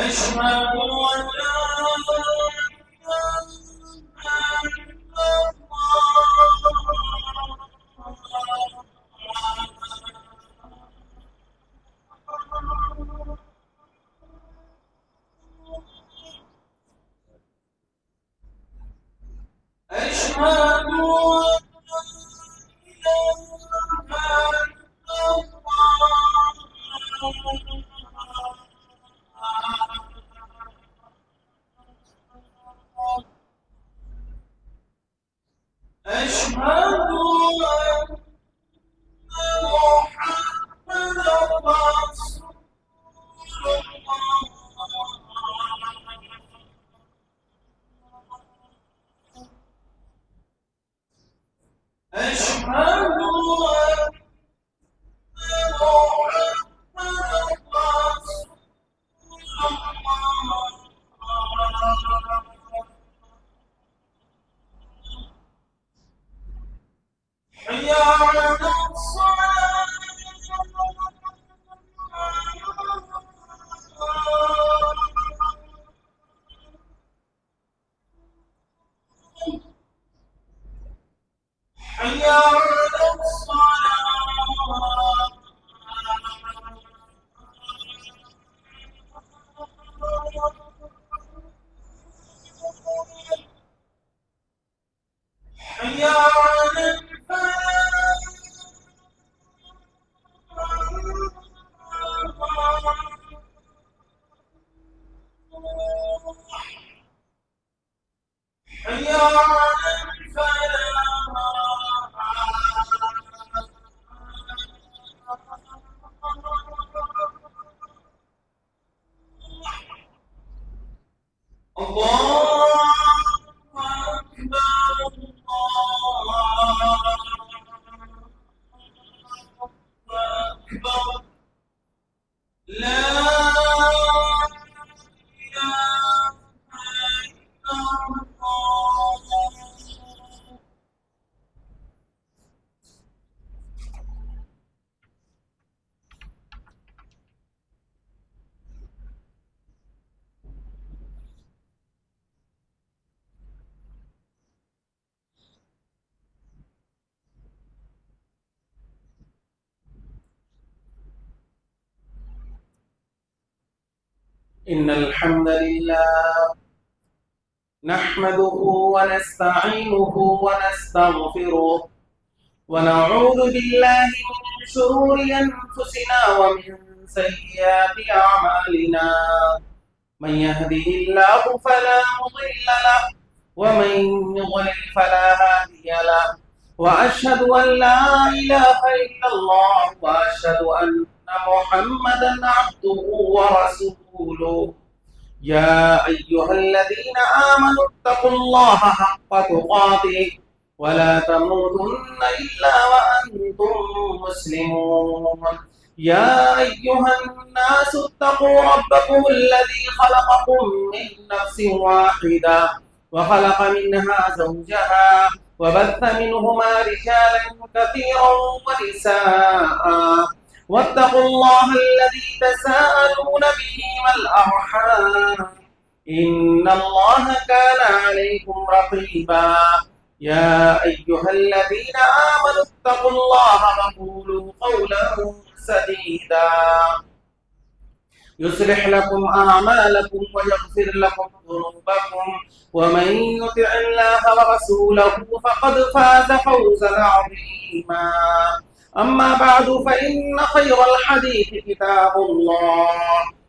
أشهد أن لا إله إلا الله. أشهد أن لا إله إلا الله. أشهد أن محمدا رسول الله. أشهد أن محمدا رسول الله. حي على الصلاة. حي على الصلاة. حي على الفلاح. حي على الفلاح. الله أكبر. الله أكبر. لا إله إلا الله. إن الحمد لله نحمده ونستعينه ونستغفره ونعوذ بالله من شرور أنفسنا ومن سيئات أعمالنا. من يهده الله فلا مضل له ومن يضلل فلا هادي له. وأشهد أن لا إله إلا الله وأشهد أن محمدا عبده ورسوله. يا أيها الذين آمنوا اتقوا الله حق تقاته ولا تموتن إلا وأنتم مسلمون. يا أيها الناس اتقوا ربكم الذي خلقكم من نفس واحدة وخلق منها زوجها وبث منهما رجالا كثيرا ونساء. واتقوا الله الذي تساءلون به والأرحام إن الله كان عليكم رقيبا. يا أيها الذين آمنوا اتقوا الله وقولوا قولا سديدا يصلح لكم أعمالكم ويغفر لكم ذنوبكم ومن يطع الله ورسوله فقد فاز فوزا عظيما. أما بعد فإن خير الحديث كتاب الله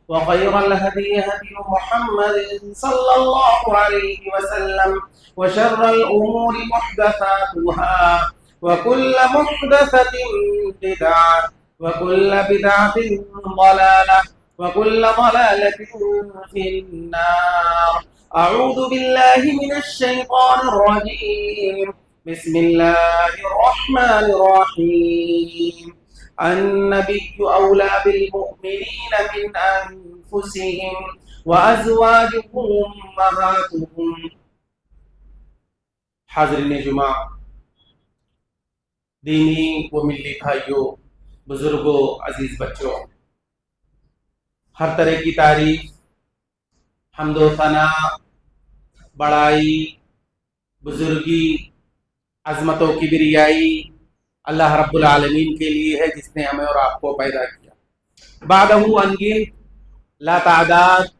وخير الهدي هدي محمد صلى الله عليه وسلم وشر الأمور محدثاتها وكل محدثة بدعة وكل بدعة ضلالة وكل ضلالة في النار. أعوذ بالله من الشيطان الرجيم. بسم الله الرحمن الرحيم. النبي أولى بالمؤمنين من أنفسهم وأزواجهم أمهاتهم. حاضرین جمعہ، دینی و ملی بھائیوں، بزرگوں، عزیز بچوں، ہر طرح کی تعریف حمد و ثنا، بڑائی، بزرگی، عظمت و کبریائی اللہ رب العالمین کے لیے ہے جس نے ہمیں اور آپ کو پیدا کیا۔ بعدہ انگن لا تعداد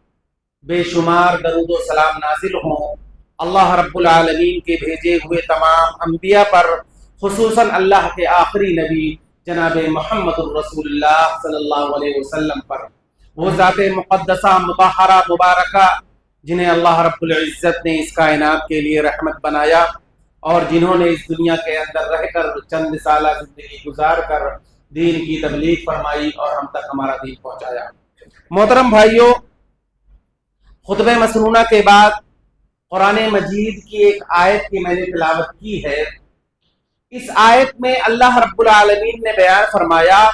بے شمار درود و سلام نازل ہوں اللہ رب العالمین کے بھیجے ہوئے تمام انبیاء پر، خصوصاً اللہ کے آخری نبی جناب محمد الرسول اللہ صلی اللہ علیہ وسلم پر، وہ ذات مقدسہ مطہرہ مبارکہ جنہیں اللہ رب العزت نے اس کائنات کے لیے رحمت بنایا اور جنہوں نے اس دنیا کے اندر رہ کر چند سالہ زندگی گزار کر دین کی تبلیغ فرمائی اور ہم تک ہمارا دین پہنچایا۔ محترم بھائیوں، خطبہ مسنونہ کے بعد قرآن مجید کی ایک آیت کی میں نے تلاوت کی ہے۔ اس آیت میں اللہ رب العالمین نے بیان فرمایا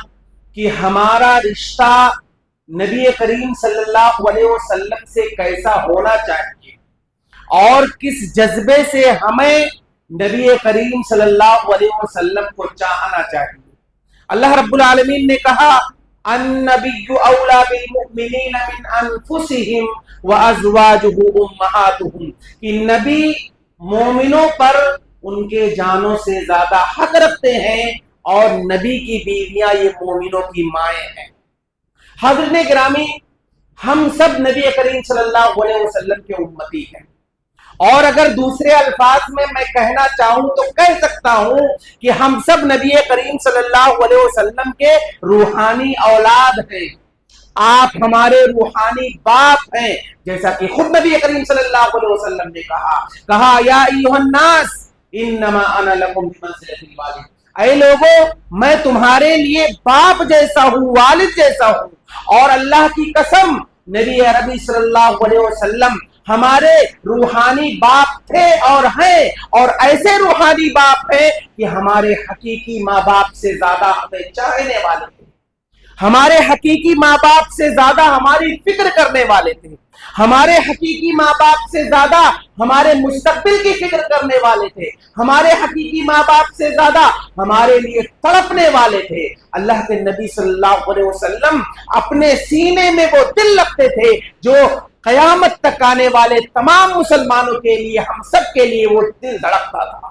کہ ہمارا رشتہ نبی کریم صلی اللہ علیہ وسلم سے کیسا ہونا چاہیے اور کس جذبے سے ہمیں نبی کریم صلی اللہ علیہ وسلم کو چاہنا چاہیے۔ اللہ رب العالمین نے کہا النبی اولا بالمؤمنین من انفسہم وازواجہ امہاتہم، کہ نبی مومنوں پر ان کے جانوں سے زیادہ حق رکھتے ہیں اور نبی کی بیویاں یہ مومنوں کی مائیں ہیں۔ حضرت گرامی، ہم سب نبی کریم صلی اللہ علیہ وسلم کے امتی ہیں، اور اگر دوسرے الفاظ میں کہنا چاہوں تو کہہ سکتا ہوں کہ ہم سب نبی کریم صلی اللہ علیہ وسلم کے روحانی اولاد ہیں۔ آپ ہمارے روحانی باپ ہیں، جیسا کہ خود نبی کریم صلی اللہ علیہ وسلم نے کہا یا ایھا الناس انما انا لکم بمنزلۃ الوالد، اے لوگوں میں تمہارے لیے باپ جیسا ہوں، والد جیسا ہوں۔ اور اللہ کی قسم نبی عربی صلی اللہ علیہ وسلم ہمارے روحانی باپ تھے اور ہیں، اور ایسے روحانی باپ ہیں کہ ہمارے حقیقی ماں باپ سے زیادہ ہمیں چاہنے والے تھے، ہمارے حقیقی ماں باپ سے زیادہ ہماری فکر کرنے والے تھے، ہمارے حقیقی ماں باپ سے زیادہ ہمارے مستقبل کی فکر کرنے والے تھے، ہمارے حقیقی ماں باپ سے زیادہ ہمارے لیے تڑپنے والے تھے۔ اللہ کے نبی صلی اللہ علیہ وسلم اپنے سینے میں وہ دل رکھتے تھے جو قیامت تک آنے والے تمام مسلمانوں کے لیے، ہم سب کے لیے وہ دل دھڑکتا تھا۔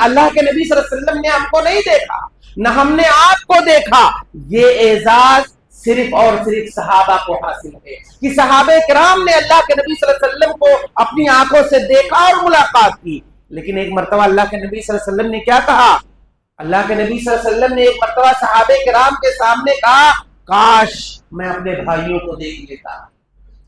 اللہ کے نبی صلی اللہ علیہ وسلم نے ہم کو نہیں دیکھا، نہ ہم نے آپ کو دیکھا۔ یہ اعزاز صرف اور صرف صحابہ کو حاصل ہے کہ صحابہ کرام نے اللہ کے نبی صلی اللہ علیہ وسلم کو اپنی آنکھوں سے دیکھا اور ملاقات کی۔ لیکن ایک مرتبہ اللہ کے نبی صلی اللہ علیہ وسلم نے کیا کہا؟ اللہ کے نبی صلی اللہ علیہ وسلم نے ایک مرتبہ صحابہ کرام کے سامنے کہا کاش میں اپنے بھائیوں کو دیکھ لیتا،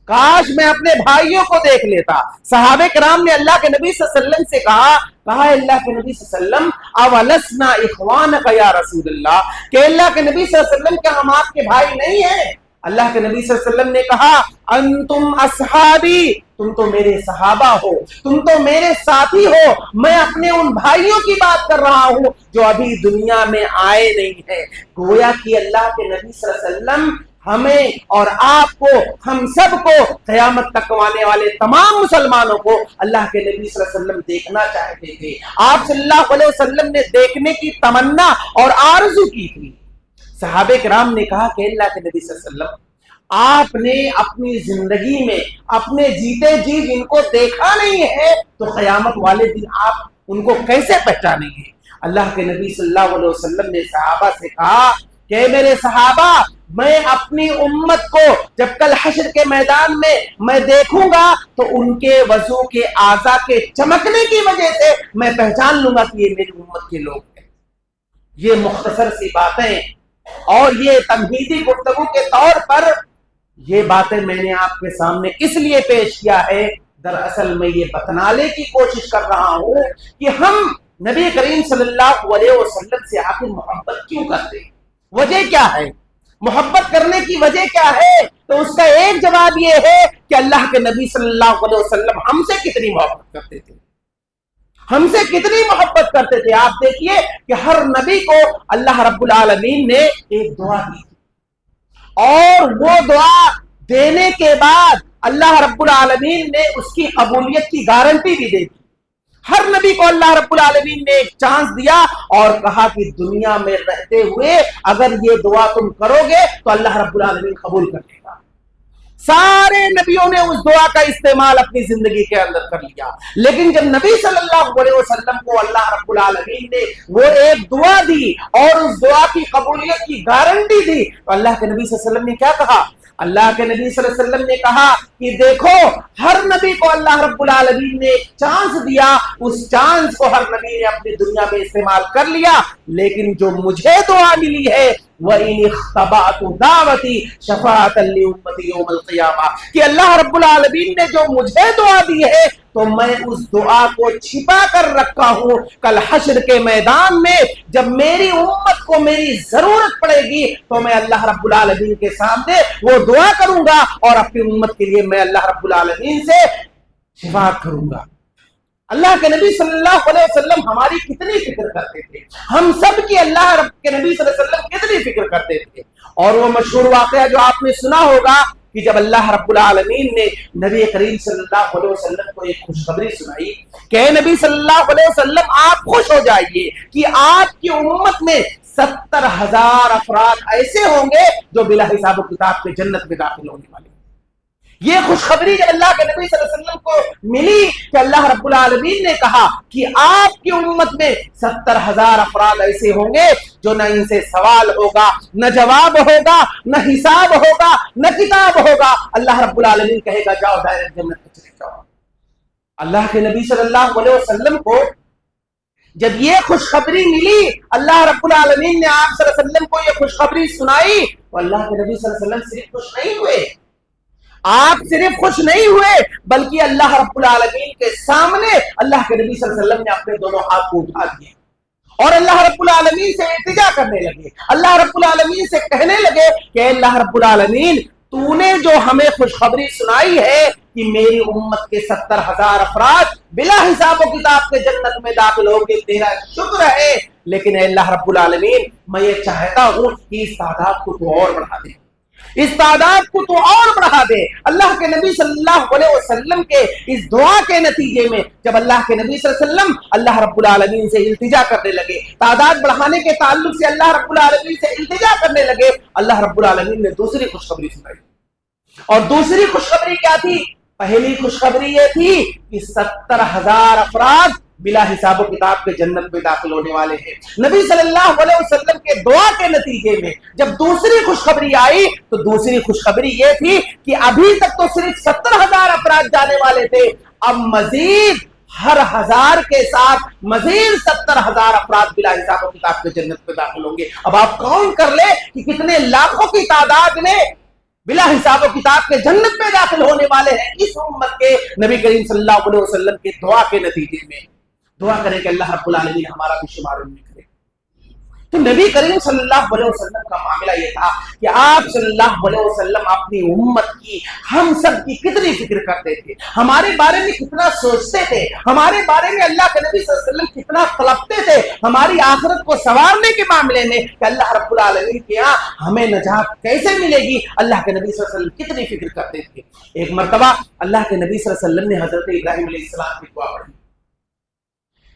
کاش میں اپنے بھائیوں کو دیکھ لیتا۔ صحابہ کرام نے اللہ کے نبی صلی اللہ علیہ وسلم سے کہا اللہ کے نبی صلی اللہ علیہ وسلم اولسنا اخوانک یا رسول اللہ، کہ اللہ کے نبی صلی اللہ علیہ وسلم کیا ہم آپ کے بھائی نہیں ہیں؟ اللہ کے نبی صلی اللہ علیہ وسلم نے کہا انتم اصحابی، تم تو میرے صحابہ ہو، تم تو میرے ساتھی ہو، میں اپنے ان بھائیوں کی بات کر رہا ہوں جو ابھی دنیا میں آئے نہیں ہیں۔ گویا کہ اللہ کے نبی صلی اللہ علیہ وسلم ہمیں اور آپ کو، ہم سب کو، قیامت تک آنے والے تمام مسلمانوں کو اللہ کے نبی صلی اللہ علیہ وسلم دیکھنا چاہتے تھے۔ آپ صلی اللہ علیہ وسلم نے دیکھنے کی تمنا اور آرزو کی تھی۔ صحابہ کرام نے کہا کہ اللہ کے نبی صلی اللہ علیہ وسلم آپ نے اپنی زندگی میں اپنے جیتے جی جن کو دیکھا نہیں ہے تو قیامت والے دن آپ ان کو کیسے پہچانیں گے؟ اللہ کے نبی صلی اللہ علیہ وسلم نے صحابہ سے کہا کہ میرے صحابہ، میں اپنی امت کو جب کل حشر کے میدان میں میں دیکھوں گا تو ان کے وضو کے اعضاء کے چمکنے کی وجہ سے میں پہچان لوں گا کہ یہ میری امت کے لوگ ہیں۔ یہ مختصر سی باتیں اور یہ تمہیدی گفتگو کے طور پر یہ باتیں میں نے آپ کے سامنے اس لیے پیش کیا ہے، دراصل میں یہ بتانے کی کوشش کر رہا ہوں کہ ہم نبی کریم صلی اللہ علیہ وسلم سے آخر محبت کیوں کرتے ہیں، وجہ کیا ہے؟ محبت کرنے کی وجہ کیا ہے؟ تو اس کا ایک جواب یہ ہے کہ اللہ کے نبی صلی اللہ علیہ وسلم ہم سے کتنی محبت کرتے تھے، ہم سے کتنی محبت کرتے تھے۔ آپ دیکھیے کہ ہر نبی کو اللہ رب العالمین نے ایک دعا دی اور وہ دعا دینے کے بعد اللہ رب العالمین نے اس کی قبولیت کی گارنٹی بھی دے دی۔ ہر نبی کو اللہ رب العالمین نے ایک چانس دیا اور کہا کہ دنیا میں رہتے ہوئے اگر یہ دعا تم کرو گے تو اللہ رب العالمین قبول کر لے گا۔ سارے نبیوں نے اس دعا کا استعمال اپنی زندگی کے اندر کر لیا، لیکن جب نبی صلی اللہ علیہ وسلم کو اللہ رب العالمین نے وہ ایک دعا دی اور اس دعا کی قبولیت کی گارنٹی دی، تو اللہ کے نبی صلی اللہ علیہ وسلم نے کیا کہا؟ اللہ کے نبی صلی اللہ علیہ وسلم نے کہا کہ دیکھو ہر نبی کو اللہ رب العالمین نے ایک چانس دیا، اس چانس کو ہر نبی نے اپنی دنیا میں استعمال کر لیا، لیکن جو مجھے دعا ملی ہے وَإِنِ اخْتَبَعْتُ دَعْوَتِي شَفَاعَةً لِأُمَّتِي يَوْمَ الْقِيَامَةِ کہ اللہ رب العالمین نے جو مجھے دعا دی ہے تو میں اس دعا کو چھپا کر رکھا ہوں، کل حشر کے میدان میں جب میری امت کو میری ضرورت پڑے گی تو میں اللہ رب العالمین کے سامنے وہ دعا کروں گا اور اپنی امت کے لیے میں اللہ رب العالمین سے شفاعت کروں گا۔ اللہ کے نبی صلی اللہ علیہ وسلم ہماری کتنی فکر کرتے تھے، ہم سب کی اللہ رب کے نبی صلی اللہ علیہ وسلم کتنی فکر کرتے تھے۔ اور وہ مشہور واقعہ جو آپ نے سنا ہوگا کہ جب اللہ رب العالمین نے نبی کریم صلی اللہ علیہ وسلم کو ایک خوشخبری سنائی کہ اے نبی صلی اللہ علیہ وسلم آپ خوش ہو جائیے کہ آپ کی امت میں 70,000 افراد ایسے ہوں گے جو بلا حساب و کتاب کے جنت میں داخل ہونے والے۔ یہ خوشخبری جب اللہ کے نبی صلی اللہ علیہ وسلم کو ملی کہ اللہ رب العالمین نے کہا کہ آپ کی امت میں 70,000 افراد ایسے ہوں گے جو نہ ان سے سوال ہوگا، نہ جواب ہوگا، نہ حساب ہوگا، نہ کتاب ہوگا، اللہ رب العالمین کہے گا جاؤ ڈائریکٹ جنت میں چلے جاؤ۔ اللہ کے نبی صلی اللہ علیہ وسلم کو جب یہ خوشخبری ملی، اللہ رب العالمین نے آپ صلی اللہ علیہ وسلم کو یہ خوشخبری سنائی تو اللہ کے نبی صلی اللہ علیہ وسلم صرف خوش نہیں ہوئے، آپ صرف خوش نہیں ہوئے بلکہ اللہ رب العالمین کے سامنے اللہ کے نبی صلی اللہ علیہ وسلم نے اپنے دونوں ہاتھ کو اٹھا دیے اور اللہ رب العالمین سے التجا کرنے لگے، اللہ رب العالمین سے کہنے لگے کہ اللہ رب العالمین تو نے جو ہمیں خوشخبری سنائی ہے کہ میری امت کے 70,000 افراد بلا حساب و کتاب کے جنت میں داخل ہوں گے، تیرا شکر ہے، لیکن اے اللہ رب العالمین میں یہ چاہتا ہوں کہ اس تعداد کو تو اور بڑھا دے، اس تعداد کو تو اور بڑھا دے۔ اللہ کے نبی صلی اللہ علیہ وسلم کے اس دعا کے نتیجے میں جب اللہ کے نبی صلی اللہ علیہ وسلم اللہ رب العالمین سے التجا کرنے لگے، تعداد بڑھانے کے تعلق سے اللہ رب العالمین سے التجا کرنے لگے، اللہ رب العالمین نے دوسری خوشخبری سنائی۔ اور دوسری خوشخبری کیا تھی؟ پہلی خوشخبری یہ تھی کہ 70,000 افراد بلا حساب و کتاب کے جنت میں داخل ہونے والے ہیں۔ نبی صلی اللہ علیہ وسلم کے دعا کے نتیجے میں جب دوسری خوشخبری آئی تو دوسری خوشخبری یہ تھی کہ ابھی تک تو صرف 70,000 افراد جانے والے تھے، اب مزید ہر 1000 کے ساتھ مزید 70,000 افراد بلا حساب و کتاب کے جنت میں داخل ہوں گے۔ اب آپ کاؤنٹ کر لیں کہ کتنے لاکھوں کی تعداد میں بلا حساب و کتاب کے جنت میں داخل ہونے والے ہیں اس امت کے نبی کریم صلی اللہ علیہ وسلم کے دعا کے نتیجے میں۔ دعا کریں کہ اللہ رب العالمین ہمارا بھی شمار ان میں کرے۔ تو نبی کریم صلی اللہ علیہ وسلم کا معاملہ یہ تھا کہ آپ صلی اللہ علیہ وسلم اپنی امت کی، ہم سب کی کتنی فکر کرتے تھے، ہمارے بارے میں کتنا سوچتے تھے، ہمارے بارے میں اللہ کے نبی صلی اللہ علیہ وسلم کتنا طلبتے تھے، ہماری آخرت کو سنوارنے کے معاملے میں کہ اللہ رب العالمین کے یہاں ہمیں نجات کیسے ملے گی، اللہ کے نبی صلی اللہ علیہ وسلم کتنی فکر کرتے تھے۔ ایک مرتبہ اللہ کے نبی صلی اللہ علیہ وسلم نے حضرت ابراہیم علیہ السلام کی دعا پڑھی،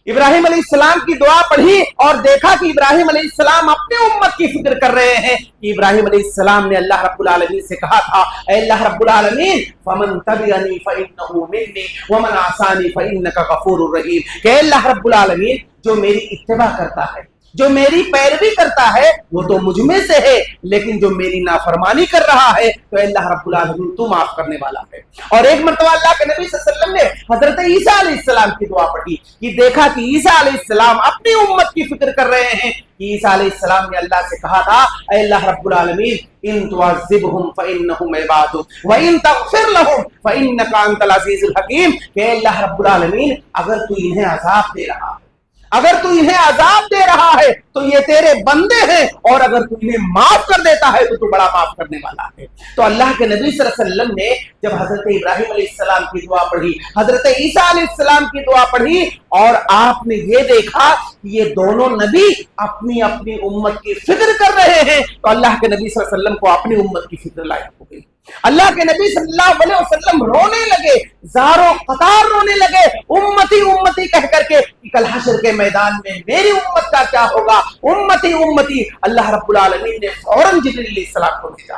ابراہیم علیہ السلام کی دعا پڑھی اور دیکھا کہ ابراہیم علیہ السلام اپنے امت کی فکر کر رہے ہیں کہ ابراہیم علیہ السلام نے اللہ رب العالمین سے کہا تھا اے اللہ رب العالمین فمن تبعنی فإنه منی ومن عصانی فإنک غفور رحیم، کہ اے اللہ رب العالمین جو میری اتباع کرتا ہے، جو میری پیروی کرتا ہے وہ تو مجھ میں سے ہے، لیکن جو میری نافرمانی کر رہا ہے تو اللہ رب العالمین تو معاف کرنے والا ہے۔ اور ایک مرتبہ اللہ کے نبی صلی اللہ علیہ وسلم نے حضرت عیسیٰ علیہ السلام کی دعا پڑھی کہ دیکھا کہ عیسیٰ علیہ السلام اپنی امت کی فکر کر رہے ہیں کہ عیسیٰ علیہ السلام نے اللہ سے کہا تھا اے اللہ رب العالمین ان تعذبهم فإنهم عبادك وإن تغفر لهم فإنك أنت العزيز الحكيم، کہ اللہ رب العالمین اگر تو انہیں عذاب دے رہا ہے، اگر تو انہیں عذاب دے رہا ہے تو یہ تیرے بندے ہیں، اور اگر تو انہیں معاف کر دیتا ہے تو بڑا معاف کرنے والا ہے۔ تو اللہ کے نبی صلی اللہ علیہ وسلم نے جب حضرت ابراہیم علیہ السلام کی دعا پڑھی، حضرت عیسیٰ علیہ السلام کی دعا پڑھی اور آپ نے یہ دیکھا کہ یہ دونوں نبی اپنی اپنی امت کی فکر کر رہے ہیں تو اللہ کے نبی صلی اللہ علیہ وسلم کو اپنی امت کی فکر لاحق ہو گئی۔ اللہ کے نبی صلی اللہ علیہ وسلم رونے لگے، زاروں قطار رونے لگے، امتی امتی کہہ کر کے کہ کل حشر کے میدان میں میری امت کا کیا ہوگا، امتی امتی۔ اللہ رب العالمین نے فوراً جبریل علیہ السلام کو بھیجا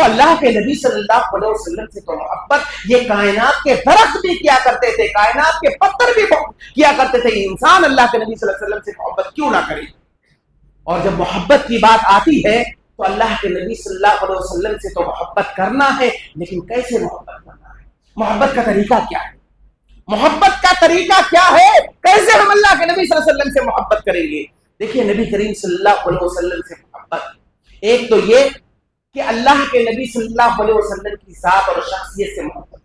تو اللہ کے نبی صلی اللہ علیہ وسلم سے تو محبت یہ کائنات کے درخت بھی کیا کرتے تھے، کائنات کے پتھر بھی کیا کرتے تھے، انسان اللہ کے نبی صلی اللہ علیہ وسلم سے محبت کیوں نہ کرے؟ اور جب محبت کی بات آتی ہے تو اللہ کے نبی صلی اللہ علیہ وسلم سے تو محبت کرنا ہے، لیکن کیسے محبت کرنا ہے؟ محبت کا طریقہ کیا ہے؟ محبت کا طریقہ کیا ہے؟ کیسے ہم اللہ کے نبی صلی اللہ علیہ وسلم سے محبت کریں گے؟ دیکھیے نبی کریم صلی اللہ علیہ وسلم سے محبت، ایک تو یہ کہ اللہ کے نبی صلی اللہ علیہ وسلم کی ذات اور شخصیت سے محبت،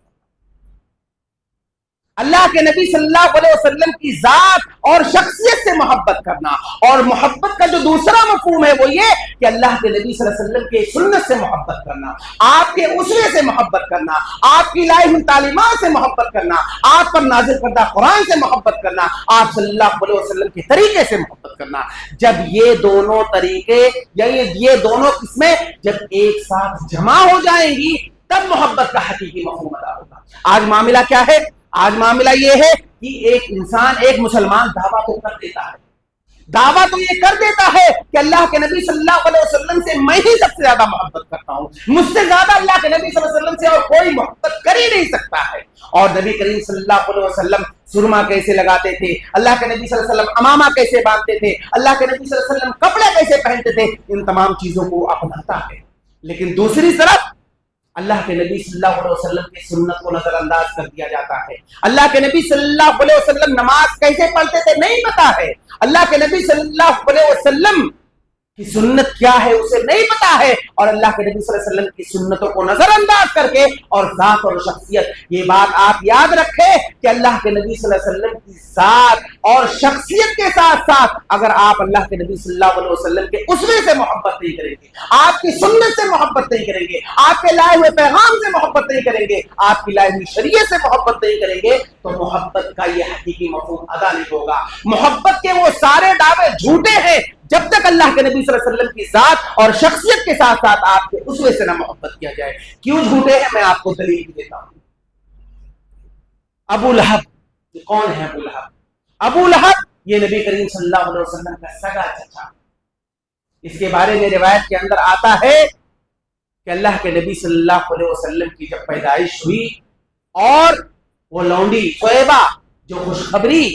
اللہ کے نبی صلی اللہ علیہ وسلم کی ذات اور شخصیت سے محبت کرنا. اور محبت کا جو دوسرا مفہوم ہے وہ یہ کہ اللہ کے نبی صلی اللہ علیہ وسلم کے سنت سے محبت کرنا، آپ کے اسوے سے محبت کرنا، آپ کی لائی ہوئی تعلیمات سے محبت کرنا، آپ پر نازل کردہ قرآن سے محبت کرنا، آپ صلی اللہ علیہ وسلم کے طریقے سے محبت کرنا. جب یہ دونوں طریقے یا یہ دونوں قسمیں جب ایک ساتھ جمع ہو جائیں گی تب محبت کا حقیقی مفہوم ادا ہوگا. آج معاملہ کیا ہے؟ آج معاملہ یہ ہے کہ ایک انسان، ایک مسلمان دعویٰ تو کر دیتا ہے، دعویٰ تو یہ کر دیتا ہے کہ اللہ کے نبی صلی اللہ علیہ وسلم سے میں ہی سب سے زیادہ محبت کرتا ہوں، مجھ سے زیادہ اللہ کے نبی صلی اللہ علیہ وسلم سے اور کوئی محبت کر ہی نہیں سکتا ہے. اور نبی کریم صلی اللہ علیہ وسلم سرما کیسے لگاتے تھے، اللہ کے نبی صلی اللہ علیہ وسلم امامہ کیسے باندھتے تھے، اللہ کے نبی صلی اللہ علیہ وسلم کپڑے کیسے پہنتے تھے، ان تمام چیزوں کو اپناتا ہے. لیکن دوسری طرف اللہ کے نبی صلی اللہ علیہ وسلم کی سنت کو نظر انداز کر دیا جاتا ہے. اللہ کے نبی صلی اللہ علیہ وسلم نماز کیسے پڑھتے تھے نہیں پتا ہے، اللہ کے نبی صلی اللہ علیہ وسلم کی سنت کیا ہے اسے نہیں پتا ہے، اور اللہ کے نبی صلی اللہ علیہ وسلم کی سنتوں کو نظر انداز کر کے اور ذات اور شخصیت. یہ بات آپ یاد رکھیں کہ اللہ کے نبی صلی اللہ علیہ وسلم کی ذات اور شخصیت کے ساتھ ساتھ اگر آپ اللہ کے نبی صلی اللہ علیہ وسلم کے اسوے سے محبت نہیں کریں گے، آپ کی سنت سے محبت نہیں کریں گے، آپ کے لائے ہوئے پیغام سے محبت نہیں کریں گے، آپ کی لائے ہوئی شریعت سے محبت نہیں کریں گے تو محبت کا یہ حقیقی مفہوم ادا نہیں ہوگا. محبت کے وہ سارے دعوے جھوٹے ہیں جب تک اللہ کے نبی صلی اللہ علیہ وسلم کی ذات اور شخصیت کے ساتھ ساتھ آپ کے اسوے سے نہ محبت کیا جائے. کیوں جھوٹے ہیں میں آپ کو دلیل بھی دیتا ہوں. ابو لہب، کون ہے ابو لہب؟ ابو لہب یہ نبی کریم صلی اللہ علیہ وسلم کا سگا چچا. اس کے بارے میں روایت کے اندر آتا ہے کہ اللہ کے نبی صلی اللہ علیہ وسلم کی جب پیدائش ہوئی اور وہ لونڈی صہیبہ جو خوشخبری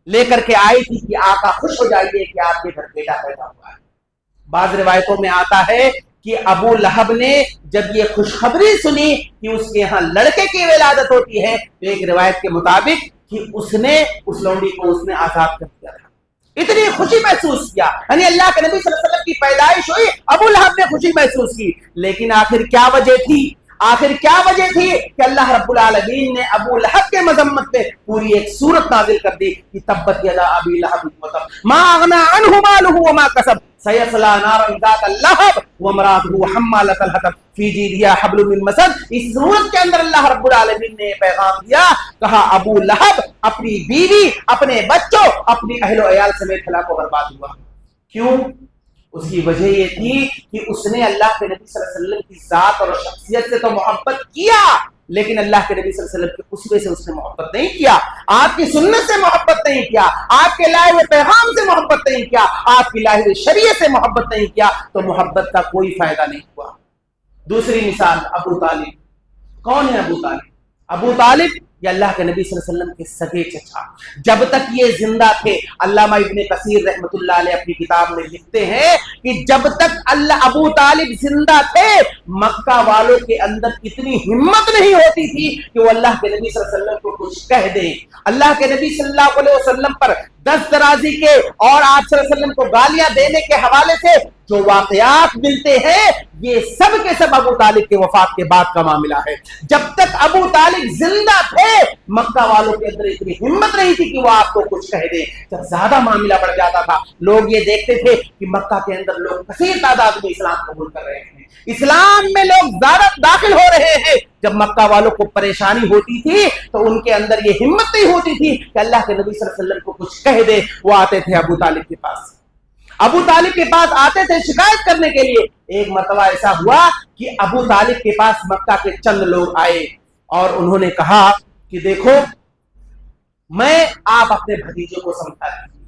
لے کر کے آئی تھی کہ آقا خوش ہو جائیے کہ آپ کے گھر بیٹا پیدا ہوا ہے، بعض روایتوں میں آتا ہے کہ ابو لہب نے جب یہ خوشخبری سنی کہ اس کے ہاں لڑکے کی ولادت ہوتی ہے تو ایک روایت کے مطابق کہ اس نے اس لونڈی کو اس نے آزاد کر دیا تھا. اتنی خوشی محسوس کیا، یعنی اللہ کے نبی صلی اللہ علیہ وسلم کی پیدائش ہوئی، ابو لہب نے خوشی محسوس کی. لیکن آخر کیا وجہ تھی؟ آخر کیا وجہ تھی کہ اللہ رب العالمین نے ابو لہب کے مذمت پہ پوری ایک سورت نازل کر دی کہ تبت یدا ابی لہب وتب ما اغنى عنه ماله وما كسب سيصلى نارا ذات لہب وامرأته حمالة الحطب في جيدها حبل من مسد. اس سورت کے اندر اللہ رب العالمین نے پیغام دیا، کہا ابو لہب اپنی بیوی، اپنے بچوں، اپنی اہل و عیال سمیت ہلاک و برباد ہوا. کیوں؟ اس کی وجہ یہ تھی کہ اس نے اللہ کے نبی صلی اللہ علیہ وسلم کی ذات اور شخصیت سے تو محبت کیا لیکن اللہ کے نبی صلی اللہ علیہ وسلم کے اسوے سے اس نے محبت نہیں کیا، آپ کی سنت سے محبت نہیں کیا، آپ کے لائے ہوئے پیغام سے محبت نہیں کیا، آپ کی لائے ہوئے شریعت سے محبت نہیں کیا تو محبت کا کوئی فائدہ نہیں ہوا. دوسری مثال ابو طالب. کون ہے ابو طالب؟ ابو طالب یہ اللہ کے نبی صلی اللہ علیہ وسلم کے سگے چچا. جب تک یہ زندہ تھے، علامہ ابن کثیر رحمۃ اللہ علیہ اپنی کتاب میں لکھتے ہیں کہ جب تک ابو طالب زندہ تھے مکہ والوں کے اندر اتنی ہمت نہیں ہوتی تھی کہ وہ اللہ کے نبی صلی اللہ علیہ وسلم کو کچھ کہہ دیں. اللہ کے نبی صلی اللہ علیہ وسلم پر دست درازی کے اور آپ صلی اللہ علیہ وسلم کو گالیاں دینے کے حوالے سے جو واقعات ملتے ہیں یہ سب کے سب ابو طالب کے وفات کے بعد کا معاملہ ہے. جب تک ابو طالب زندہ تھے مکہ والوں کے اندر اتنی ہمت نہیں تھی کہ وہ آپ کو کچھ کہہ دیں. جب زیادہ معاملہ بڑھ جاتا تھا لوگ یہ دیکھتے تھے کہ مکہ کے اندر لوگ کثیر تعداد میں اسلام قبول کر رہے ہیں، اسلام میں لوگ زیادہ داخل ہو رہے ہیں. جب مکہ والوں کو پریشانی ہوتی تھی تو ان کے اندر یہ ہمت نہیں ہوتی تھی کہ اللہ کے نبی صلی اللہ علیہ وسلم کو کچھ کہہ دے. وہ آتے تھے ابو طالب کے پاس، ابو طالب کے پاس آتے تھے شکایت کرنے کے لیے. ایک مرتبہ ایسا ہوا کہ ابو طالب کے پاس مکہ کے چند لوگ آئے اور انہوں نے کہا کہ دیکھو میں آپ اپنے بھتیجے کو سمجھا دیجیے،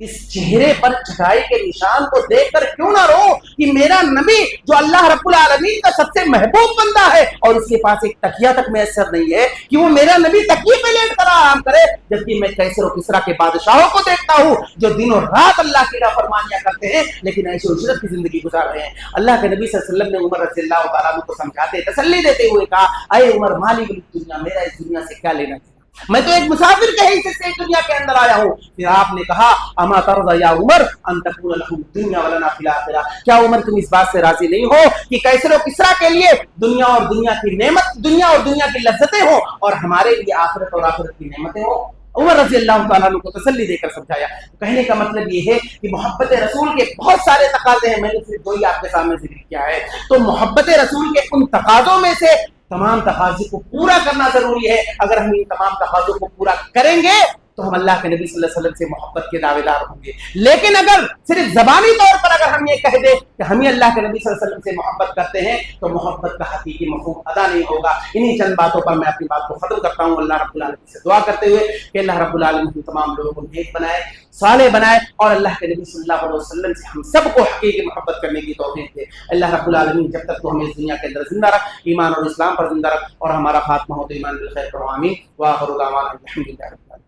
اس چہرے پر چٹائی کے نشان کو دیکھ کر کیوں نہ رو کہ میرا نبی جو اللہ رب العالمین کا سب سے محبوب بندہ ہے اور اس کے پاس ایک تکیہ تک میسر نہیں ہے کہ وہ میرا نبی تکیے پہ لیٹ کر آرام کرے، جبکہ میں کیسر و کسرا کے بادشاہوں کو دیکھتا ہوں جو دن اور رات اللہ کی نافرمانیاں کرتے ہیں لیکن ایسے عشرت کی زندگی گزار رہے ہیں۔ اللہ کے نبی صلی اللہ علیہ وسلم نے عمر رضی اللہ تعالیٰ عنہ کو سمجھاتے تسلی دیتے ہوئے کہا اے عمر مالی ولی دنیا، میرا اس دنیا سے کیا لینا دینا، میں تو ایک مسافر کے حیثیت سے دنیا کے اندر آیا ہوں۔ پھر آپ نے کہا اما ترضى یا عمر ان تكون لهم الدنيا ولنا في الاخره، کیا عمر تم اس بات سے راضی نہیں ہو کہ کیسر و کسرا کے لیے دنیا اور دنیا کی نعمت، دنیا اور دنیا کی لذتیں ہوں اور ہمارے لیے آخرت اور آخرت کی نعمتیں ہوں؟ عمر رضی اللہ تعالیٰ عنہ کو تسلی دے کر سمجھایا۔ کہنے کا مطلب یہ ہے کہ محبت رسول کے بہت سارے تقاضے ہیں، میں نے صرف دو ہی آپ کے سامنے ذکر کیا ہے۔ تو محبت رسول کے ان تقاضوں میں سے تمام تقاضے کو پورا کرنا ضروری ہے۔ اگر ہم ان تمام تقاضوں کو پورا کریں گے تو ہم اللہ کے نبی صلی اللہ علیہ وسلم سے محبت کے دعوے دار ہوں گے۔ لیکن اگر صرف زبانی طور پر اگر ہم یہ کہہ دیں کہ ہم اللہ کے نبی صلی اللہ علیہ وسلم سے محبت کرتے ہیں تو محبت کا حقیقی مفہوم ادا نہیں ہوگا۔ انہی چند باتوں پر میں اپنی بات کو ختم کرتا ہوں، اللہ رب العالمین سے دعا کرتے ہوئے کہ اللہ رب العالمین ہم تمام لوگوں کو نیک بنائے، صالح بنائے اور اللہ کے نبی صلی اللہ علیہ وسلم سے ہم سب کو حقیقی محبت کرنے کی توفیق دے۔ اللہ رب العالمین جب تک تو ہمیں اس دنیا کے اندر زندہ رکھ، ایمان اور اسلام پر زندہ رکھ اور ہمارا خاتمہ ہو تو ایمان بالخیر کرو، آمین وآخر دعوانا الحمدللہ رب العالمین۔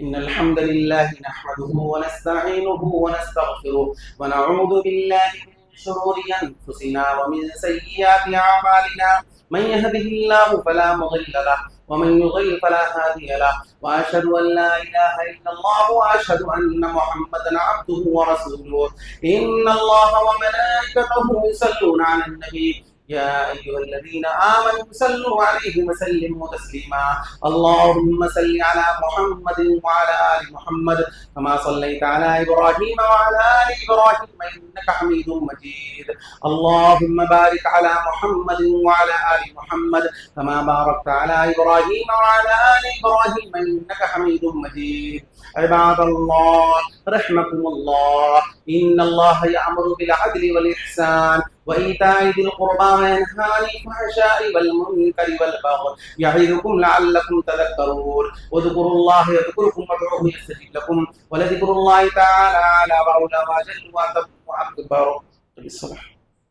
إن الحمد لله نحمده ونستعينه ونستغفره ونعوذ بالله من شرور أنفسنا ومن سيئات أعمالنا، من يهده الله فلا مضل له ومن يضلل فلا هادي له، وأشهد أن لا إله إلا الله وأشهد أن محمدا عبده ورسوله۔ إن الله وملائكته يصلون على النبي يا أيها الذين آمنوا صلوا عليه وسلموا تسليما، اللهم صل على محمد وعلى آل محمد كما صليت على إبراهيم وعلى آل إبراهيم إنك حميد مجيد، اللهم بارك على محمد وعلى آل محمد كما باركت على إبراهيم وعلى آل إبراهيم إنك حميد مجيد۔ عباد الله رحمكم الله، إن الله يأمر بالعدل والإحسان وإيتاء ذي القربى وينهى عن الفحشاء والمنكر والبغي يعظكم لعلكم تذكرون، واذكروا الله يذكركم وادعوه يستجب لكم، ولذكر الله تعالى أعلى وأولى وأجل وأكبر.